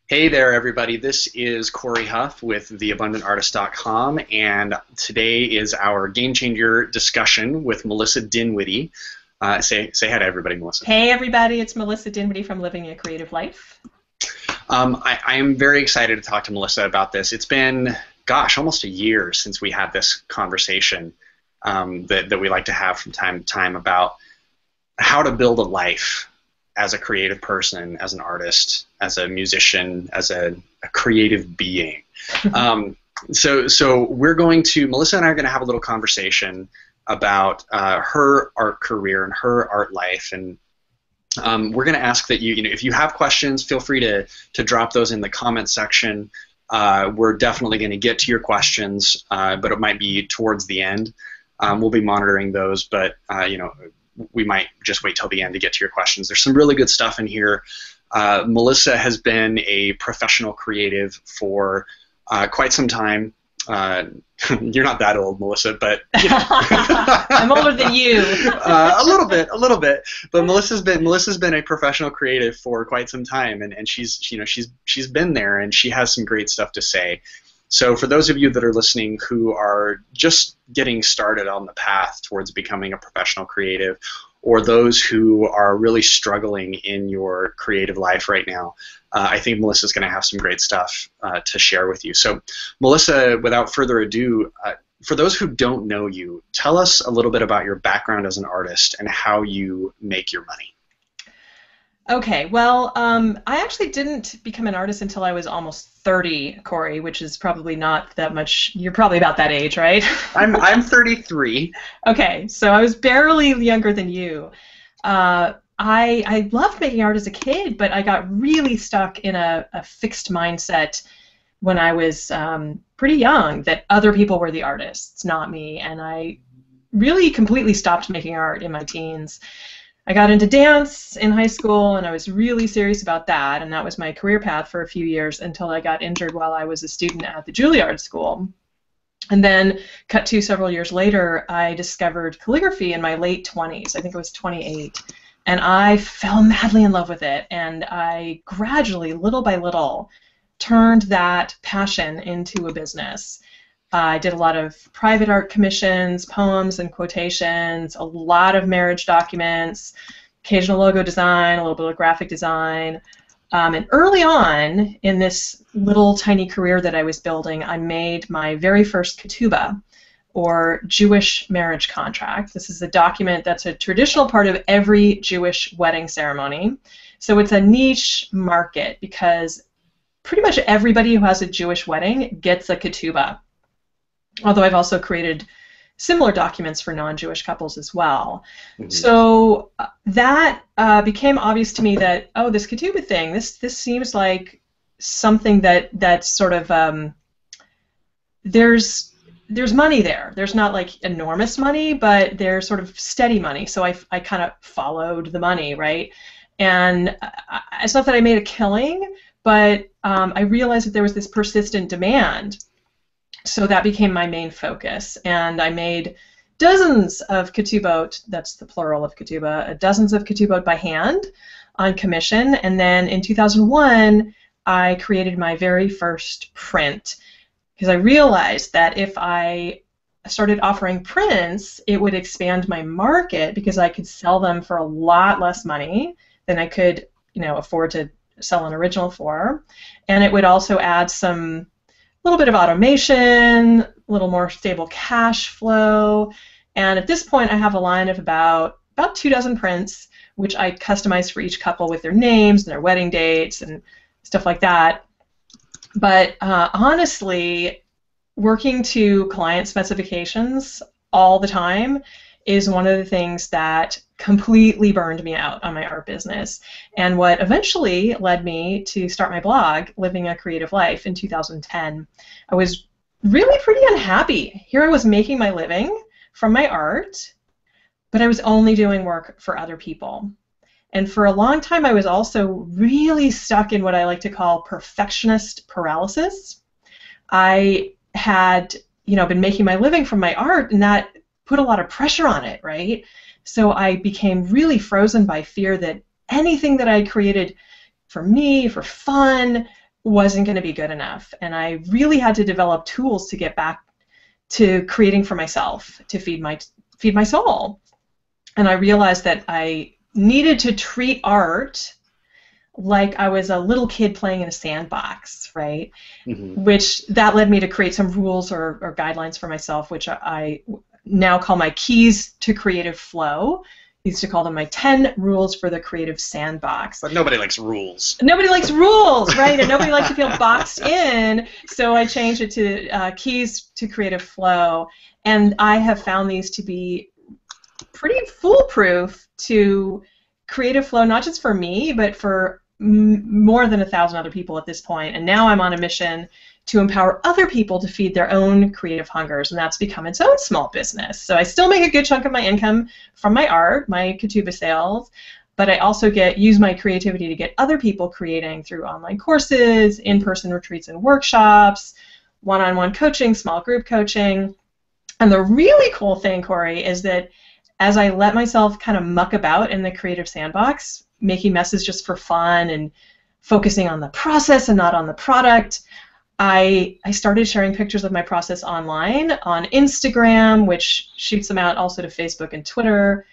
Hey there, everybody. This is Corey Huff with theabundantartist.com, and today is our game changer discussion with Melissa Dinwiddie. Say hi to everybody, Melissa. Hey everybody, it's Melissa Dinwiddie from Living a Creative Life. I am very excited to talk to Melissa about this. It's been, gosh, almost a year since we had this conversation that we like to have from time to time about how to build a life as a creative person, as an artist, as a musician, as a creative being. So Melissa and I are going to have a little conversation about her art career and her art life, and we're going to ask that if you have questions, feel free to drop those in the comment section. We're definitely going to get to your questions, but it might be towards the end. We'll be monitoring those, but we might just wait till the end to get to your questions. There's some really good stuff in here. Melissa has been a professional creative for quite some time. You're not that old, Melissa, but I'm older than you. a little bit. But Melissa's been a professional creative for quite some time, and she's been there, and she has some great stuff to say. So for those of you that are listening who are just getting started on the path towards becoming a professional creative, or those who are really struggling in your creative life right now, I think Melissa's going to have some great stuff to share with you. So Melissa, without further ado, for those who don't know you, tell us a little bit about your background as an artist and how you make your money. Okay, well, I actually didn't become an artist until I was almost 30, Corey, which is probably not that much. You're probably about that age, right? I'm 33. Okay, so I was barely younger than you. I loved making art as a kid, but I got really stuck in a fixed mindset when I was pretty young that other people were the artists, not me, and I really completely stopped making art in my teens. I got into dance in high school, and I was really serious about that, and that was my career path for a few years until I got injured while I was a student at the Juilliard School. And then, cut to several years later, I discovered calligraphy in my late 20s. I think I was 28. And I fell madly in love with it, and I gradually, little by little, turned that passion into a business. I did a lot of private art commissions, poems and quotations, a lot of marriage documents, occasional logo design, a little bit of graphic design. And early on in this little tiny career that I was building, I made my very first ketubah, or Jewish marriage contract. This is a document that's a traditional part of every Jewish wedding ceremony. So it's a niche market because pretty much everybody who has a Jewish wedding gets a ketubah. Although I've also created similar documents for non-Jewish couples as well. Mm-hmm. So that became obvious to me that, oh, this ketubah thing, this seems like something that sort of, there's money there. There's not like enormous money, but there's sort of steady money. So I kind of followed the money, right? And it's not that I made a killing, but I realized that there was this persistent demand. So that became my main focus, and I made dozens of ketubot, that's the plural of ketubah, dozens of ketubot by hand on commission, and then in 2001 I created my very first print because I realized that if I started offering prints, it would expand my market because I could sell them for a lot less money than I could, afford to sell an original for, and it would also add some little bit of automation, a little more stable cash flow, and at this point I have a line of about 24 prints, which I customize for each couple with their names and their wedding dates and stuff like that. But honestly, working to client specifications all the time is one of the things that completely burned me out on my art business, and what eventually led me to start my blog, Living a Creative Life, in 2010. I was really pretty unhappy. Here I was making my living from my art, but I was only doing work for other people. And for a long time I was also really stuck in what I like to call perfectionist paralysis. I had, been making my living from my art, and that put a lot of pressure on it, right? So I became really frozen by fear that anything that I created for me, for fun, wasn't going to be good enough, and I really had to develop tools to get back to creating for myself, to feed my soul. And I realized that I needed to treat art like I was a little kid playing in a sandbox, right? Which that led me to create some rules or guidelines for myself, which I now call my keys to creative flow. I used to call them my 10 rules for the creative sandbox. But nobody likes rules. Nobody likes rules, right? And nobody likes to feel boxed in. So I changed it to keys to creative flow. And I have found these to be pretty foolproof to creative flow, not just for me, but for more than 1,000 other people at this point. And now I'm on a mission to empower other people to feed their own creative hungers, and that's become its own small business. So I still make a good chunk of my income from my art, my Kituba sales, but I also use my creativity to get other people creating through online courses, in-person retreats and workshops, one-on-one coaching, small group coaching. And the really cool thing, Corey, is that as I let myself kind of muck about in the creative sandbox, making messes just for fun and focusing on the process and not on the product, I started sharing pictures of my process online on Instagram, which shoots them out also to Facebook and Twitter,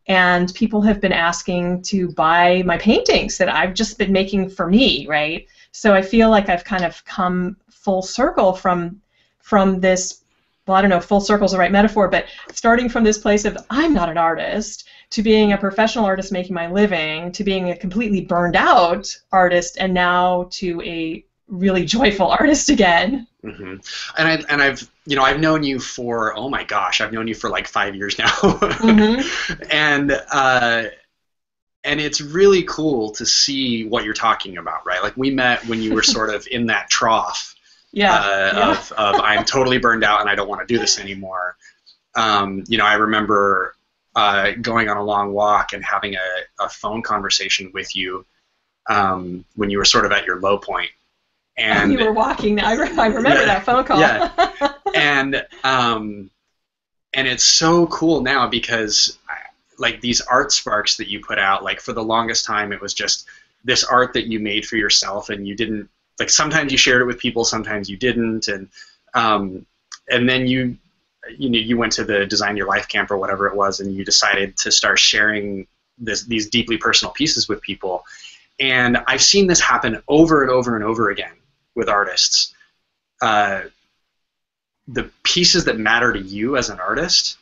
and people have been asking to buy my paintings that I've just been making for me, right? So I feel like I've kind of come full circle from this, well, I don't know if full circle is the right metaphor, but starting from this place of I'm not an artist to being a professional artist making my living, to being a completely burned out artist, and now to a really joyful artist again. And I've known you for, oh my gosh, I've known you for like 5 years now. And it's really cool to see what you're talking about, right? Like we met when you were sort of in that trough of I'm totally burned out and I don't want to do this anymore. I remember going on a long walk and having a phone conversation with you when you were sort of at your low point. And you were walking. I remember that phone call. And it's so cool now because like these art sparks that you put out, like for the longest time it was just this art that you made for yourself, and you didn't, like, sometimes you shared it with people, sometimes you didn't, and then you went to the Design Your Life camp or whatever it was, and you decided to start sharing these deeply personal pieces with people. And I've seen this happen over and over and over again with artists. The pieces that matter to you as an artist,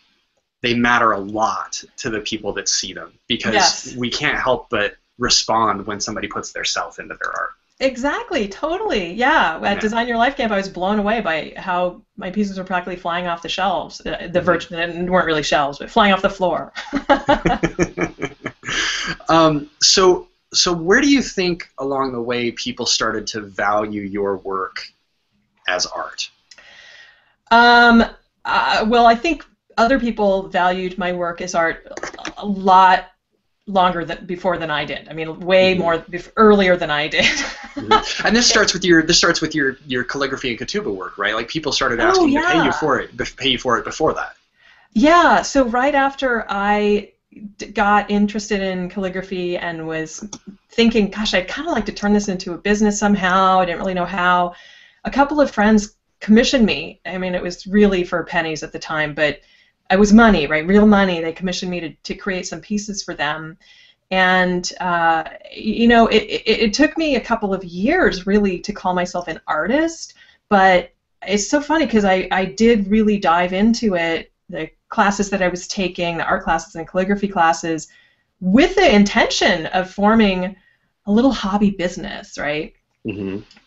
they matter a lot to the people that see them, because we can't help but respond when somebody puts their self into their art. Exactly, totally, yeah. At Design Your Life camp, I was blown away by how my pieces were practically flying off the shelves. They weren't really shelves, but flying off the floor. So where do you think along the way people started to value your work as art? Well, I think other people valued my work as art a lot longer before than I did. I mean, way more earlier than I did. And this starts with your calligraphy and Kituba work, right? Like people started asking to pay you for it before that. Yeah. So right after I got interested in calligraphy and was thinking, gosh, I'd kind of like to turn this into a business somehow. I didn't really know how. A couple of friends commissioned me. I mean, it was really for pennies at the time, but it was money, right? Real money. They commissioned me to create some pieces for them. And, it took me a couple of years really to call myself an artist, but it's so funny because I did really dive into it, the classes that I was taking, the art classes and calligraphy classes, with the intention of forming a little hobby business, right?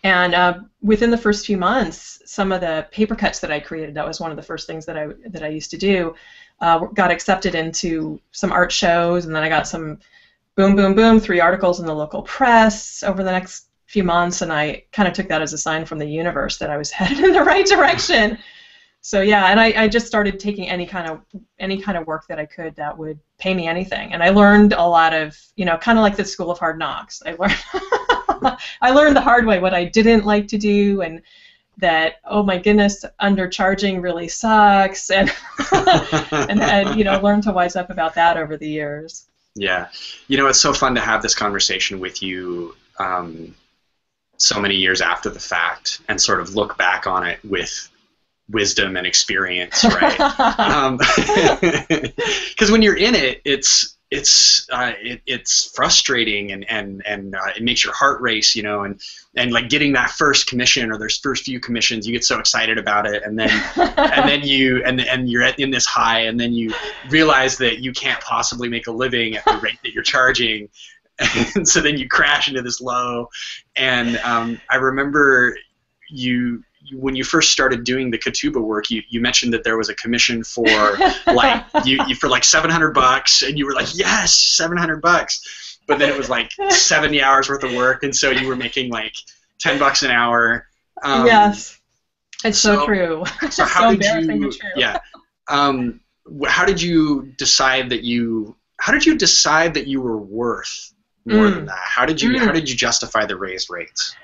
And within the first few months, some of the paper cuts that I created, that was one of the first things that I used to do, got accepted into some art shows, and then I got some 3 articles in the local press over the next few months, and I kind of took that as a sign from the universe that I was headed in the right direction. So yeah, and I just started taking any kind of work that I could that would pay me anything, and I learned a lot of, kind of like the School of Hard Knocks. I learned the hard way what I didn't like to do, and that, oh my goodness, undercharging really sucks, and and learned to wise up about that over the years. Yeah, it's so fun to have this conversation with you. so many years after the fact and sort of look back on it with wisdom and experience, right? Because when you're in it, it's frustrating and it makes your heart race, you know, and like getting that first commission or those first few commissions, you get so excited about it, and then you're in this high, and then you realize that you can't possibly make a living at the rate that you're charging, and so then you crash into this low. And I remember when you first started doing the Ketubah work, you mentioned that there was a commission for like for like $700, and you were like, yes, $700. But then it was like 70 hours worth of work, and so you were making like $10 an hour. Yes, it's so true. So how did you? Yeah. How did you decide that you were worth more than that? How did you justify the raised rates?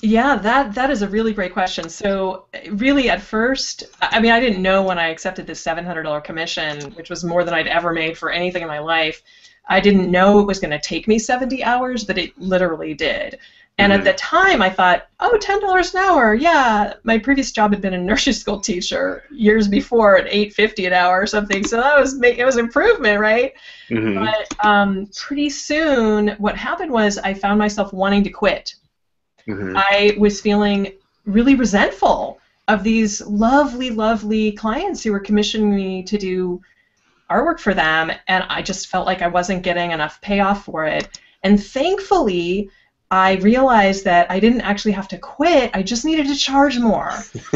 Yeah, that is a really great question. So really at first, I mean, I didn't know when I accepted this $700 commission, which was more than I'd ever made for anything in my life. I didn't know it was going to take me 70 hours, but it literally did. And at the time, I thought, oh, $10 an hour, yeah. My previous job had been a nursery school teacher years before at $8.50 an hour or something, so it was improvement, right? But pretty soon, what happened was I found myself wanting to quit. I was feeling really resentful of these lovely, lovely clients who were commissioning me to do artwork for them, and I just felt like I wasn't getting enough payoff for it. And thankfully, I realized that I didn't actually have to quit, I just needed to charge more.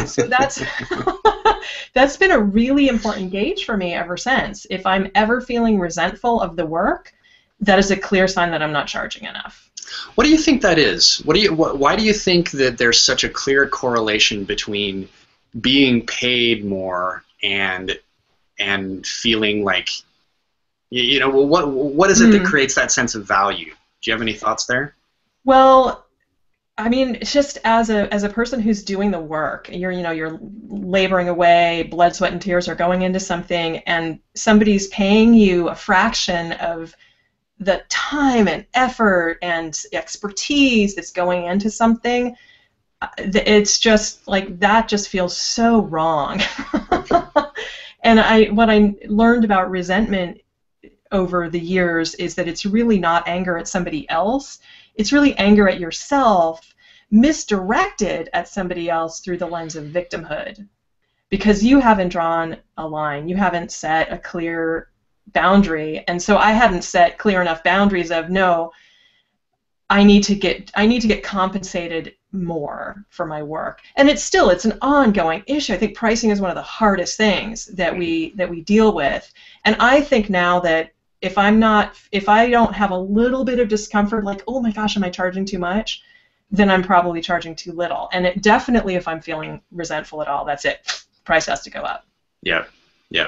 So that's been a really important gauge for me ever since. If I'm ever feeling resentful of the work, that is a clear sign that I'm not charging enough. What do you think that is? Why do you think that there's such a clear correlation between being paid more and feeling like, you know, what is it that creates that sense of value? Do you have any thoughts there? Well, I mean, it's just as a person who's doing the work, you're laboring away, blood, sweat, and tears are going into something, and somebody's paying you a fraction of the time and effort and expertise that's going into something. It's just like that just feels so wrong. And what I learned about resentment over the years is that it's really not anger at somebody else. It's really anger at yourself, misdirected at somebody else through the lens of victimhood. Because you haven't drawn a line, you haven't set a clear boundary, and so I hadn't set clear enough boundaries of, no, I need to get compensated more for my work. And it's an ongoing issue. I think pricing is one of the hardest things that we deal with. And I think now that if I don't have a little bit of discomfort, like, oh my gosh, am I charging too much, then I'm probably charging too little. And it definitely, if I'm feeling resentful at all, that's it. Price has to go up. Yeah, yeah.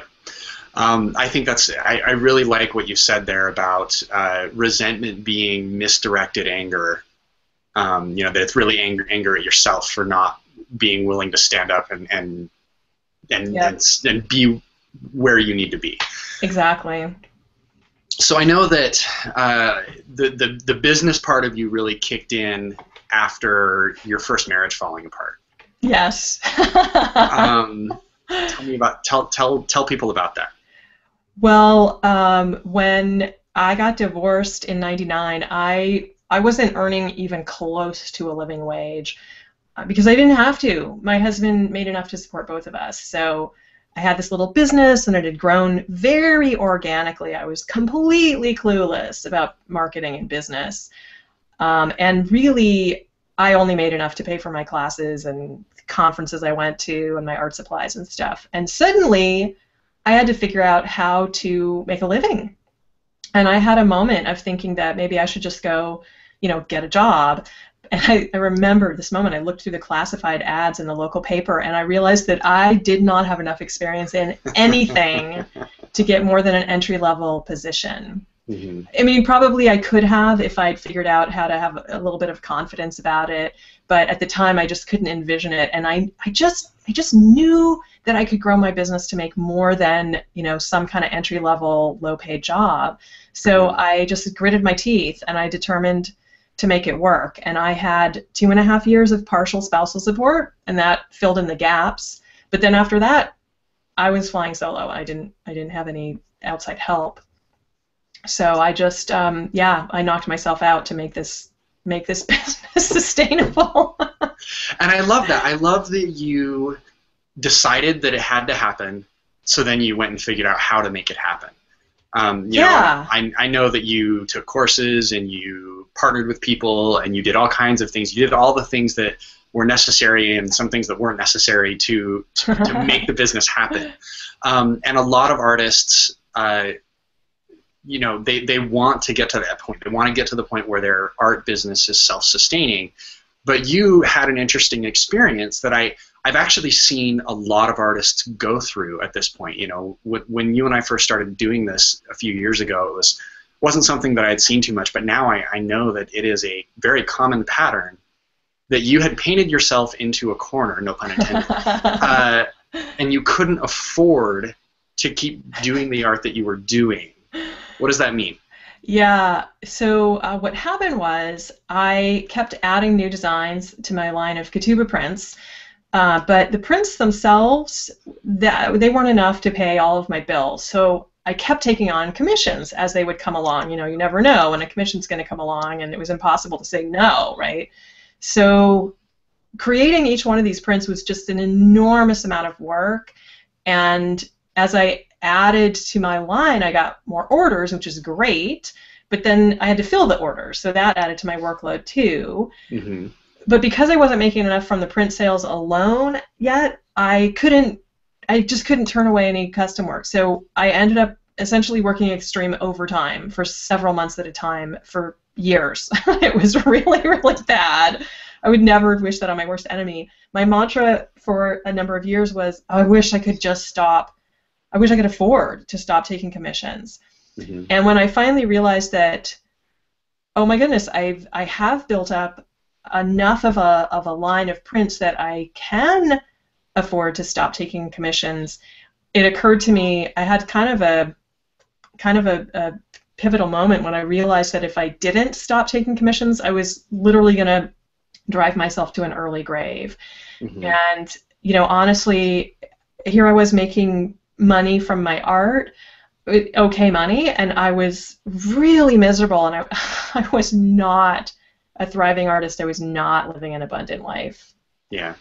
I think I really like what you said there about resentment being misdirected anger. That it's really anger at yourself for not being willing to stand up and be where you need to be. Exactly. So I know that the business part of you really kicked in after your first marriage falling apart. Yes. Tell people about that. Well, when I got divorced in '99, I wasn't earning even close to a living wage because I didn't have to. My husband made enough to support both of us. So I had this little business, and it had grown very organically. I was completely clueless about marketing and business. And really, I only made enough to pay for my classes and conferences I went to and my art supplies and stuff. And suddenly, I had to figure out how to make a living. And I had a moment of thinking that maybe I should just go, get a job. And I remember this moment. I looked through the classified ads in the local paper, and I realized that I did not have enough experience in anything to get more than an entry-level position. Mm-hmm. I mean, probably I could have if I'd figured out how to have a little bit of confidence about it, but at the time I just couldn't envision it, and I just knew that I could grow my business to make more than, some kind of entry-level, low-paid job. So I just gritted my teeth, and I determined to make it work. And I had 2.5 years of partial spousal support, and that filled in the gaps. But then after that, I was flying solo. I didn't have any outside help. So I just I knocked myself out to make this business sustainable. And I love that. I love that you decided that it had to happen, so then you went and figured out how to make it happen. You know, I know that you took courses and you partnered with people and you did all kinds of things. You did all the things that were necessary and some things that weren't necessary to make the business happen. And a lot of artists, you know, they want to get to that point. They want to get to the point where their art business is self-sustaining. But you had an interesting experience that I've actually seen a lot of artists go through at this point. You know, when you and I first started doing this a few years ago, it wasn't something that I had seen too much, but now I know that it is a very common pattern that you had painted yourself into a corner, no pun intended, and you couldn't afford to keep doing the art that you were doing. What does that mean? Yeah, so what happened was I kept adding new designs to my line of Katuba prints, but the prints themselves, they weren't enough to pay all of my bills. So I kept taking on commissions as they would come along. You know, you never know when a commission's going to come along, and it was impossible to say no, right? So creating each one of these prints was just an enormous amount of work, and as I added to my line, I got more orders, which is great, but then I had to fill the orders, so that added to my workload too. Mm-hmm. But because I wasn't making enough from the print sales alone yet, I just couldn't turn away any custom work. So I ended up essentially working extreme overtime for several months at a time for years. It was really, really bad. I would never wish that on my worst enemy. My mantra for a number of years was, I wish I could just stop. I wish I could afford to stop taking commissions. Mm-hmm. And when I finally realized that, oh my goodness, I have built up enough of a line of prints that I can afford to stop taking commissions, it occurred to me, I had kind of a pivotal moment when I realized that if I didn't stop taking commissions, I was literally going to drive myself to an early grave. Mm-hmm. And, you know, honestly, here I was making money from my art, okay money, and I was really miserable, and I was not a thriving artist. I was not living an abundant life. Yeah.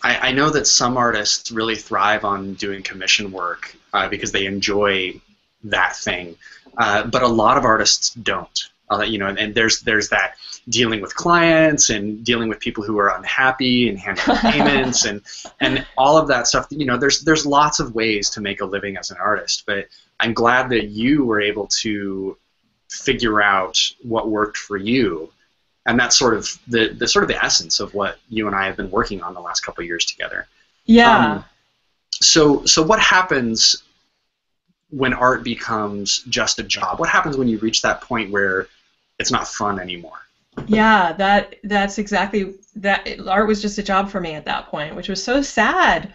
I know that some artists really thrive on doing commission work because they enjoy that thing, but a lot of artists don't. You know, and there's that dealing with clients and dealing with people who are unhappy and handling payments and all of that stuff. You know, there's lots of ways to make a living as an artist, but I'm glad that you were able to figure out what worked for you, and that's sort of the essence of what you and I have been working on the last couple of years together. Yeah. So what happens when art becomes just a job? What happens when you reach that point where it's not fun anymore? Yeah, that's exactly that. Art was just a job for me at that point, which was so sad.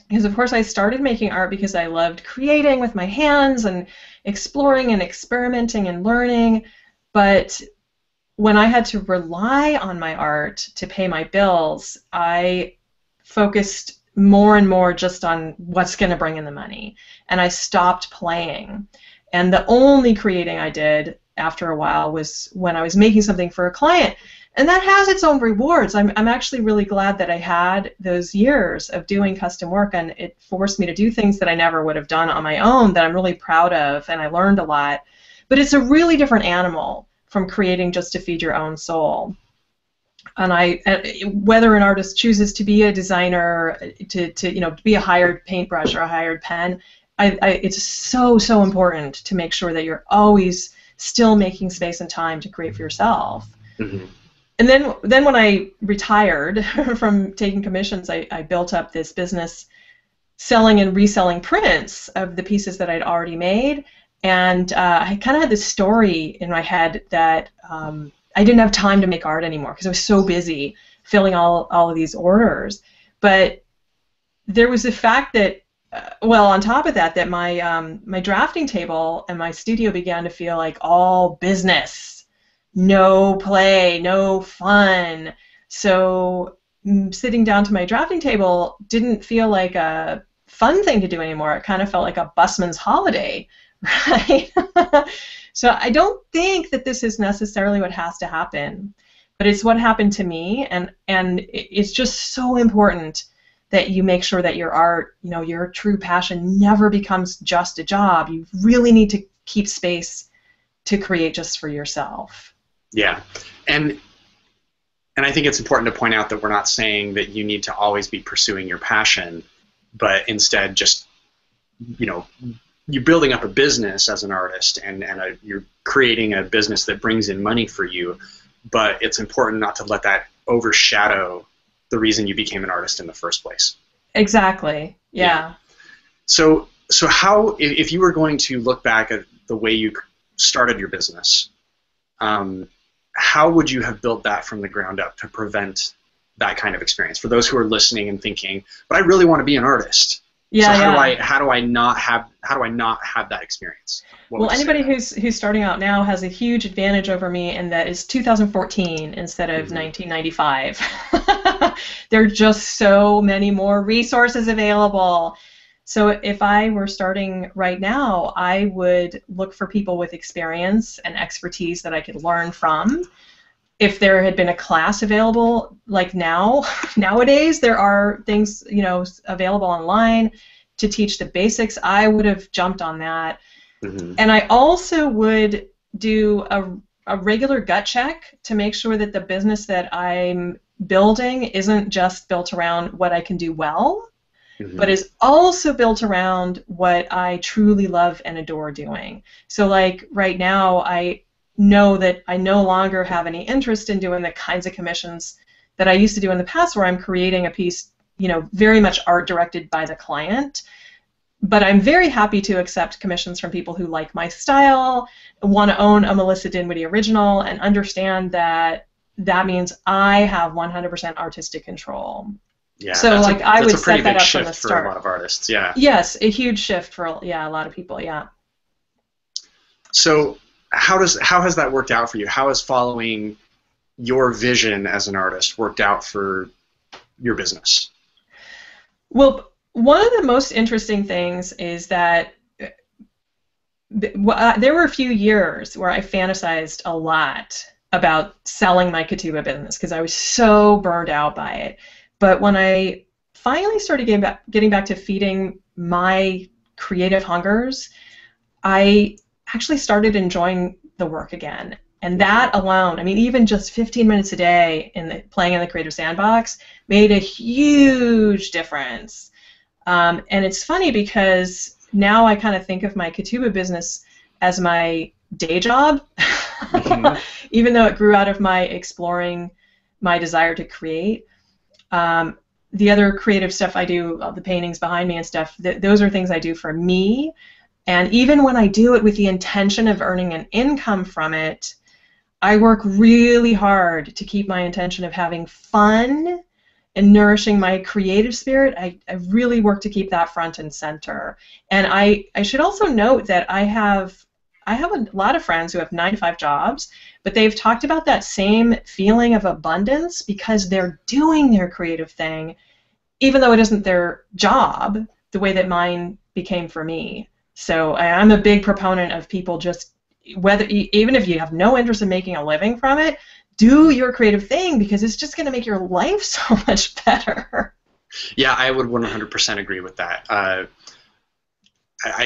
Because of course I started making art because I loved creating with my hands and exploring and experimenting and learning, but when I had to rely on my art to pay my bills, I focused more and more just on what's going to bring in the money, and I stopped playing. And the only creating I did after a while was when I was making something for a client, and that has its own rewards. I'm actually really glad that I had those years of doing custom work, and it forced me to do things that I never would have done on my own that I'm really proud of, and I learned a lot. But it's a really different animal from creating just to feed your own soul. And whether an artist chooses to be a designer, to be a hired paintbrush or a hired pen, it's so important to make sure that you're always still making space and time to create for yourself. Mm-hmm. And then when I retired from taking commissions, I built up this business selling and reselling prints of the pieces that I'd already made. And I kind of had this story in my head that I didn't have time to make art anymore because I was so busy filling all of these orders. But there was the fact that, on top of that my drafting table and my studio began to feel like all business. no play, no fun. So sitting down to my drafting table didn't feel like a fun thing to do anymore. It kind of felt like a busman's holiday, right? So I don't think that this is necessarily what has to happen, but it's what happened to me, and it's just so important that you make sure that your art, your true passion never becomes just a job. You really need to keep space to create just for yourself. Yeah, and I think it's important to point out that we're not saying that you need to always be pursuing your passion, but instead just, you're building up a business as an artist, and you're creating a business that brings in money for you, but it's important not to let that overshadow the reason you became an artist in the first place. Exactly. Yeah. So how, if you were going to look back at the way you started your business, how would you have built that from the ground up to prevent that kind of experience? For those who are listening and thinking, but I really want to be an artist. Yeah. So how do I not have that experience? Well, anybody who's starting out now has a huge advantage over me, and that is 2014 instead of 1995. There are just so many more resources available. So if I were starting right now, I would look for people with experience and expertise that I could learn from. If there had been a class available, like nowadays there are things available online to teach the basics, I would have jumped on that. And I also would do a regular gut check to make sure that the business that I'm building isn't just built around what I can do well, but is also built around what I truly love and adore doing. So like right now, I know that I no longer have any interest in doing the kinds of commissions that I used to do in the past, where I'm creating a piece, very much art directed by the client. But I'm very happy to accept commissions from people who like my style, want to own a Melissa Dinwiddie original, and understand that that means I have 100% artistic control. Yeah, so I would set that up from the start. That's a pretty big shift for a lot of artists. Yeah. Yes, a huge shift for a lot of people. Yeah. So how has that worked out for you? How has following your vision as an artist worked out for your business? Well, one of the most interesting things is that there were a few years where I fantasized a lot about selling my Kituba business because I was so burned out by it. But when I finally started getting back to feeding my creative hungers, I actually started enjoying the work again. And that alone, I mean, even just 15 minutes a day playing in the Creative Sandbox made a huge difference. And it's funny because now I kind of think of my Kituba business as my day job, even though it grew out of my exploring my desire to create. The other creative stuff I do, the paintings behind me and stuff, those are things I do for me. And even when I do it with the intention of earning an income from it, I work really hard to keep my intention of having fun and nourishing my creative spirit. I really work to keep that front and center. And I should also note that I have a lot of friends who have 9-to-5 jobs, but they've talked about that same feeling of abundance because they're doing their creative thing, even though it isn't their job, the way that mine became for me. So I'm a big proponent of people just, even if you have no interest in making a living from it, do your creative thing because it's just going to make your life so much better. Yeah, I would 100% agree with that. I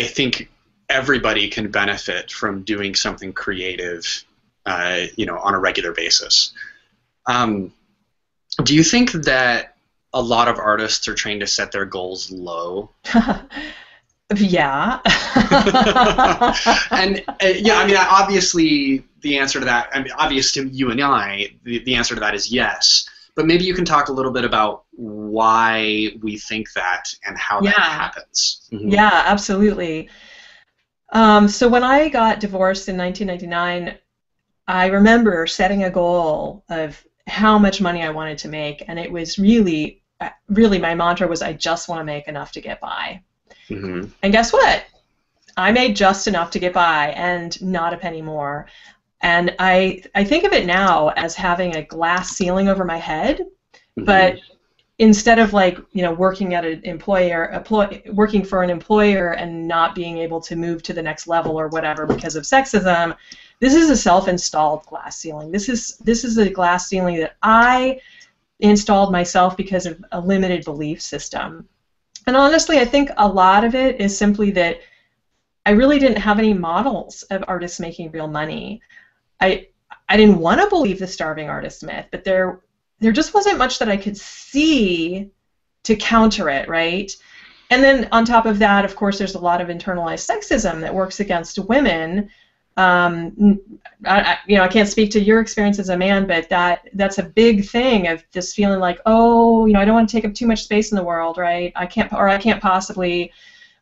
think everybody can benefit from doing something creative, on a regular basis. Do you think that a lot of artists are trying to set their goals low? Yeah. And I mean, obviously the answer to that, I mean, obvious to you and I, the answer to that is yes. But maybe you can talk a little bit about why we think that and how that happens. Yeah, absolutely. So when I got divorced in 1999, I remember setting a goal of how much money I wanted to make, and it was really my mantra was I just want to make enough to get by. And guess what? I made just enough to get by and not a penny more. And I think of it now as having a glass ceiling over my head, but instead of like, working at an working for an employer and not being able to move to the next level or whatever because of sexism, this is a self-installed glass ceiling. This is a glass ceiling that I installed myself because of a limited belief system. And honestly, I think a lot of it is simply that I really didn't have any models of artists making real money. I didn't want to believe the starving artist myth, but there just wasn't much that I could see to counter it, right? And then on top of that, of course, there's a lot of internalized sexism that works against women. I can't speak to your experience as a man, but that's a big thing of this feeling like, oh, I don't want to take up too much space in the world, right? I can't possibly,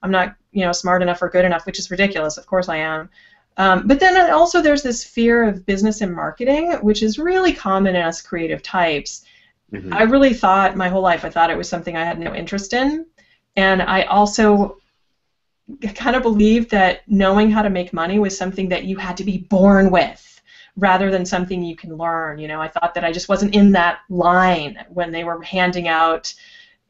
I'm not, smart enough or good enough, which is ridiculous. Of course I am. But then also there's this fear of business and marketing, which is really common in us creative types. I really thought my whole life, I thought it was something I had no interest in. And I also kind of believed that knowing how to make money was something that you had to be born with rather than something you can learn. I thought that I just wasn't in that line when they were handing out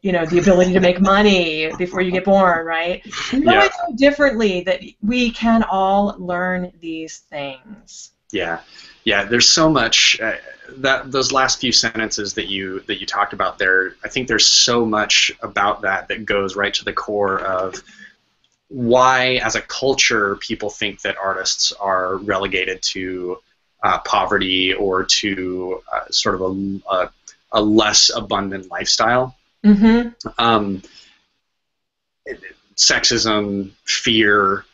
the ability to make money before you get born, right? Knowing differently that we can all learn these things. Yeah, there's so much that those last few sentences that you talked about there. I think there's so much about that goes right to the core of why, as a culture, people think that artists are relegated to poverty or to sort of a less abundant lifestyle. Sexism, fear,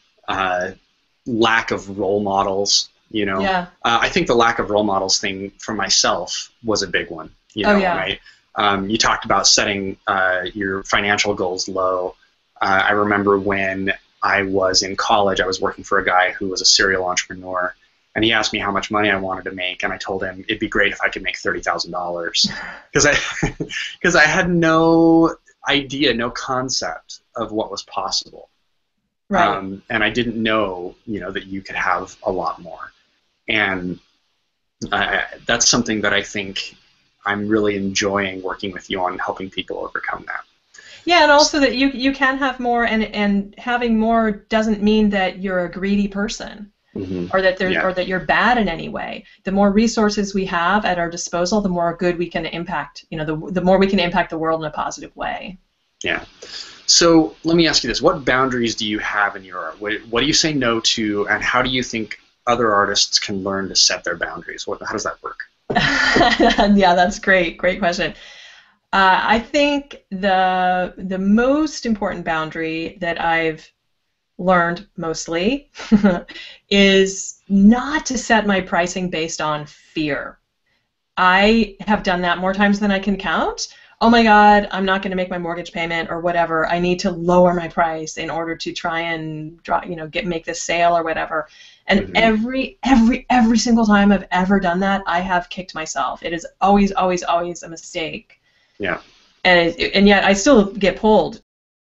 lack of role models. I think the lack of role models thing for myself was a big one. Right? You talked about setting your financial goals low. I remember when I was in college, I was working for a guy who was a serial entrepreneur, and he asked me how much money I wanted to make, and I told him it'd be great if I could make $30,000 because I had no idea, no concept of what was possible. Right. And I didn't know, that you could have a lot more. And that's something that I think I'm really enjoying working with you on, helping people overcome that. Yeah, and also that you can have more, and having more doesn't mean that you're a greedy person, or that or that you're bad in any way. The more resources we have at our disposal, the more good we can impact. The more we can impact the world in a positive way. Yeah. So let me ask you this: what boundaries do you have in your art? What do you say no to, and how do you think other artists can learn to set their boundaries? How does that work? Yeah, that's great. Great question. I think the most important boundary that I've learned mostly is not to set my pricing based on fear. I have done that more times than I can count. Oh my God, I'm not going to make my mortgage payment or whatever. I need to lower my price in order to try and make this sale or whatever. And every single time I've ever done that, I have kicked myself. It is always, always, always a mistake. Yeah. And yet I still get pulled